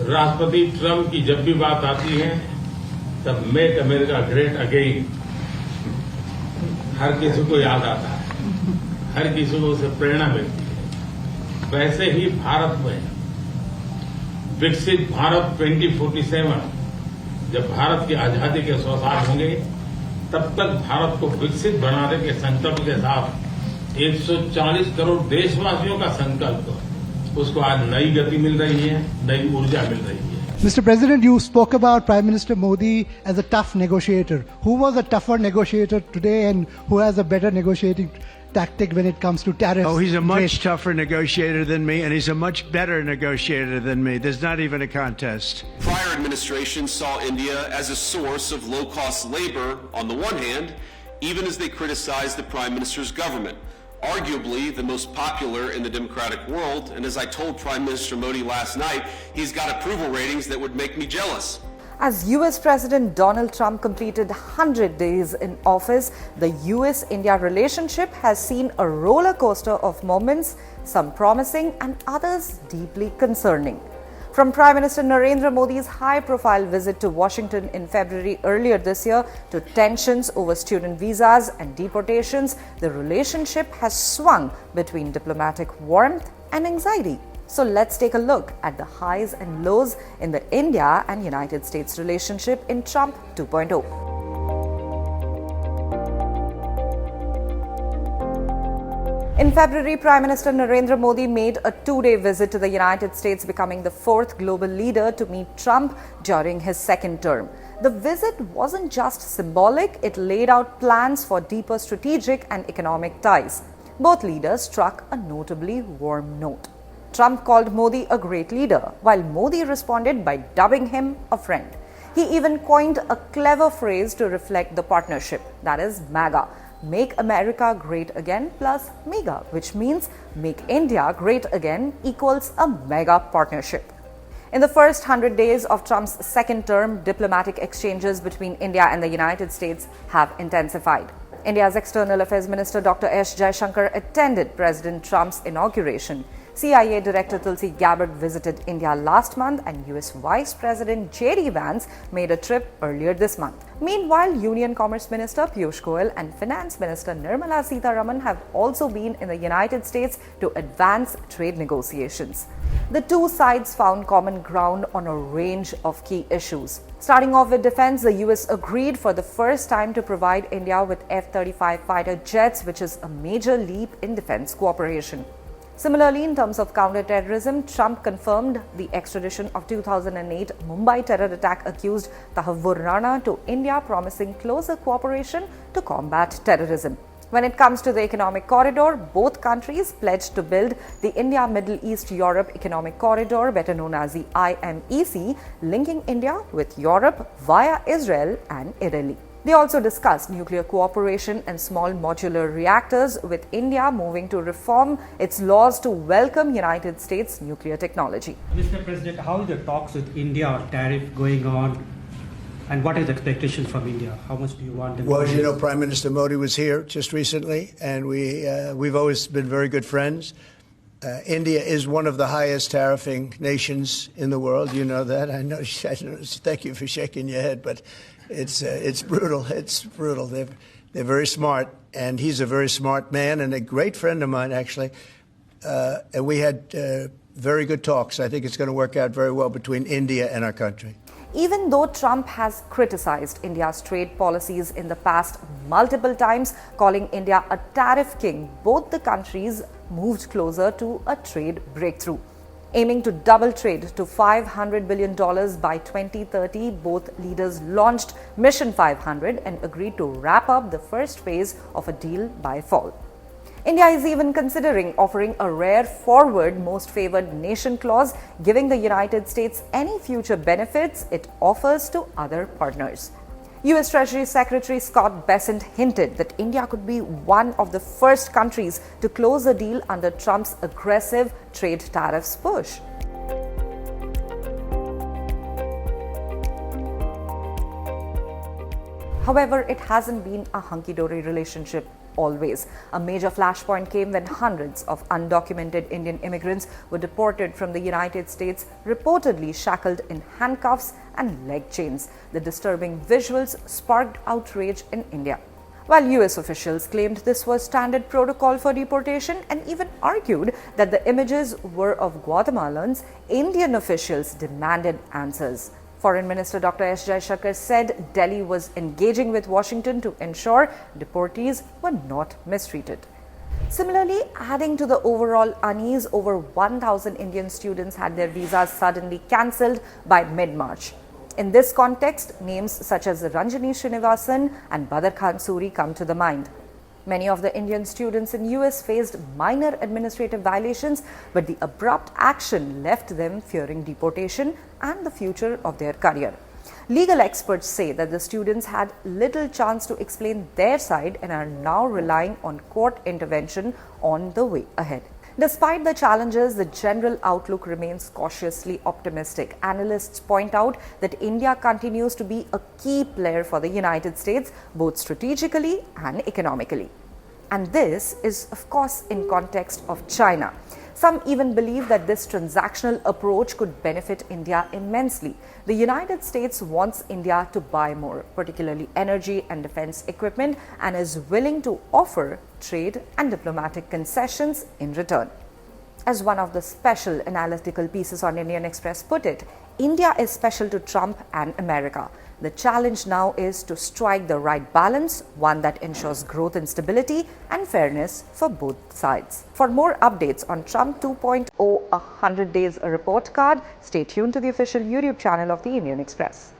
राष्ट्रपति ट्रंप की जब भी बात आती है तब मेक अमेरिका ग्रेट अगेन हर किसी को याद आता है, हर किसी को उससे प्रेरणा मिलती है। वैसे ही भारत में विकसित भारत 2047 जब भारत की आजादी के 100 साल होंगे तब तक भारत को विकसित बनाने के संकल्प के साथ 140 करोड़ देशवासियों का संकल्प, उसको आज नई गति मिल रही है, नई ऊर्जा मिल रही है। Mr. President, you spoke about Prime Minister Modi as a tough negotiator. Who was a tougher negotiator today and who has a better negotiating tactic when it comes to tariffs? Oh, he's a much tougher negotiator than me, and he's a much better negotiator than me. There's not even a contest. Prior administrations saw India as a source of low-cost labor on the one hand, even as they criticized the Prime Minister's government. Arguably the most popular in the democratic world, and as I told Prime Minister Modi last night, he's got approval ratings that would make me jealous. As US President Donald Trump completed 100 days in office, the US-India relationship has seen a roller coaster of moments, some promising and others deeply concerning. From Prime Minister Narendra Modi's high-profile visit to Washington in February earlier this year to tensions over student visas and deportations, the relationship has swung between diplomatic warmth and anxiety. So let's take a look at the highs and lows in the India and United States relationship in Trump 2.0. In February, Prime Minister Narendra Modi made a two-day visit to the United States, becoming the fourth global leader to meet Trump during his second term. The visit wasn't just symbolic, it laid out plans for deeper strategic and economic ties. Both leaders struck a notably warm note. Trump called Modi a great leader, while Modi responded by dubbing him a friend. He even coined a clever phrase to reflect the partnership, that is MAGA. Make America Great Again plus MEGA, which means Make India Great Again equals a mega partnership. In the first 100 days of Trump's second term, diplomatic exchanges between India and the United States have intensified. India's External Affairs Minister Dr. S. Jaishankar attended President Trump's inauguration. CIA Director Tulsi Gabbard visited India last month, and US Vice President J.D. Vance made a trip earlier this month. Meanwhile, Union Commerce Minister Piyush Goyal and Finance Minister Nirmala Sitharaman have also been in the United States to advance trade negotiations. The two sides found common ground on a range of key issues. Starting off with defense, the US agreed for the first time to provide India with F-35 fighter jets, which is a major leap in defense cooperation. Similarly, in terms of counterterrorism, Trump confirmed the extradition of 2008 Mumbai terror attack accused Tahavvur Rana to India, promising closer cooperation to combat terrorism. When it comes to the economic corridor, both countries pledged to build the India-Middle East-Europe Economic Corridor, better known as the IMEC, linking India with Europe via Israel and Italy. They also discussed nuclear cooperation and small modular reactors, with India moving to reform its laws to welcome United States nuclear technology. Mr. President, how is the talks with India on tariff going on, and what is the expectation from India? How much do you want them to? Well, as you know, Prime Minister Modi was here just recently, and we've always been very good friends. India is one of the highest tariffing nations in the world. You know that. I know. Thank you for shaking your head, but it's brutal. It's brutal. They're very smart, and he's a very smart man and a great friend of mine, actually. And we had very good talks. I think it's going to work out very well between India and our country. Even though Trump has criticized India's trade policies in the past multiple times, calling India a tariff king, both the countries moved closer to a trade breakthrough. Aiming to double trade to $500 billion by 2030, both leaders launched Mission 500 and agreed to wrap up the first phase of a deal by fall. India is even considering offering a rare forward most favored nation clause, giving the United States any future benefits it offers to other partners. US Treasury Secretary Scott Bessent hinted that India could be one of the first countries to close a deal under Trump's aggressive trade tariffs push. However, it hasn't been a hunky-dory relationship. always. A major flashpoint came when hundreds of undocumented Indian immigrants were deported from the United States, reportedly shackled in handcuffs and leg chains. The disturbing visuals sparked outrage in India. While US officials claimed this was standard protocol for deportation and even argued that the images were of Guatemalans, Indian officials demanded answers. Foreign Minister Dr. S. Jaishankar said Delhi was engaging with Washington to ensure deportees were not mistreated. Similarly, adding to the overall unease, over 1,000 Indian students had their visas suddenly cancelled by mid-March. In this context, names such as Ranjani Srinivasan and Badar Khan Suri come to the mind. Many of the Indian students in US faced minor administrative violations, but the abrupt action left them fearing deportation and the future of their career. Legal experts say that the students had little chance to explain their side and are now relying on court intervention on the way ahead. Despite the challenges, the general outlook remains cautiously optimistic. Analysts point out that India continues to be a key player for the United States, both strategically and economically. And this is, of course, in context of China. Some even believe that this transactional approach could benefit India immensely. The United States wants India to buy more, particularly energy and defense equipment, and is willing to offer trade and diplomatic concessions in return. As one of the special analytical pieces on Indian Express put it, India is special to Trump and America. The challenge now is to strike the right balance, one that ensures growth and stability and fairness for both sides. For more updates on Trump 2.0 100 Days Report Card, stay tuned to the official YouTube channel of the Indian Express.